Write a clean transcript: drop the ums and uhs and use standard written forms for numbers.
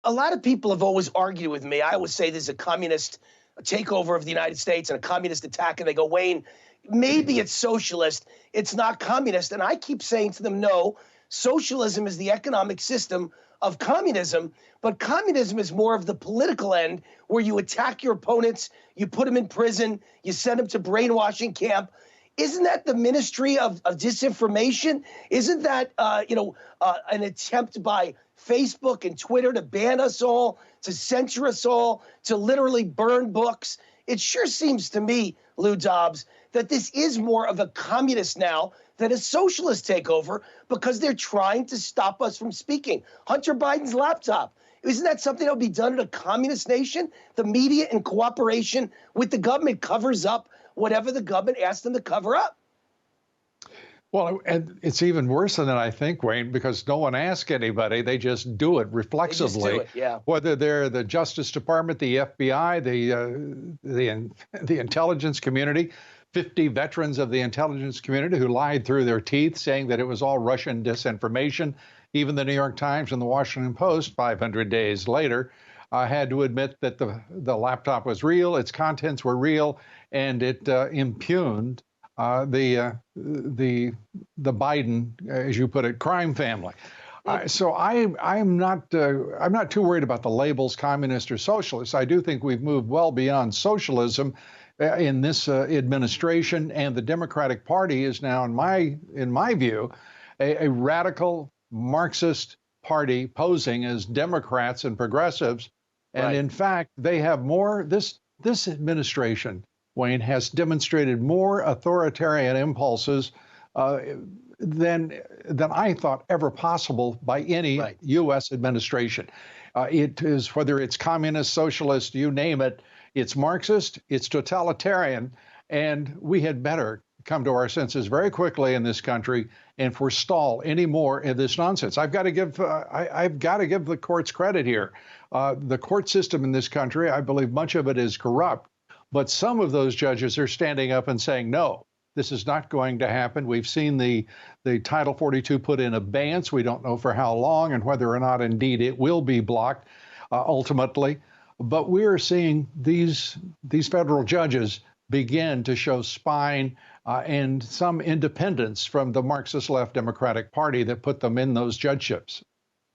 a lot of people have always argued with me. I always say there's a communist takeover of the United States and a communist attack, and they go, Wayne, maybe it's socialist, it's not communist. And I keep saying to them, no, socialism is the economic system of communism, but communism is more of the political end, where you attack your opponents, you put them in prison, you send them to brainwashing camp. Isn't that the ministry of disinformation? Isn't that an attempt by Facebook and Twitter to ban us all, to censor us all, to literally burn books? It sure seems to me, Lou Dobbs, that this is more of a communist now than a socialist takeover, because they're trying to stop us from speaking. Hunter Biden's laptop, isn't that something that would be done in a communist nation? The media, in cooperation with the government, covers up whatever the government asks them to cover up. Well, and it's even worse than that, I think, Wayne, because no one asks anybody. They just do it reflexively. They just do it, yeah. Whether they're the Justice Department, the FBI, the intelligence community, 50 veterans of the intelligence community who lied through their teeth, saying that it was all Russian disinformation. Even the New York Times and the Washington Post, 500 days later, had to admit that the laptop was real, its contents were real, and it impugned the Biden, as you put it, crime family. So I'm not too worried about the labels communist or socialist. I do think we've moved well beyond socialism in this administration, and the Democratic Party is now, in my view, a radical Marxist party posing as Democrats and progressives. And right. In fact, they have more. This administration, Wayne, has demonstrated more authoritarian impulses than I thought ever possible by any right. U.S. administration. It is, whether it's communist, socialist, you name it, it's Marxist, it's totalitarian, and we had better come to our senses very quickly in this country and forestall any more of this nonsense. I've got to give the courts credit here. The court system in this country, I believe much of it is corrupt, but some of those judges are standing up and saying, no, this is not going to happen. We've seen the Title 42 put in abeyance. We don't know for how long and whether or not indeed it will be blocked ultimately. But we're seeing these federal judges begin to show spine and some independence from the Marxist left Democratic Party that put them in those judgeships.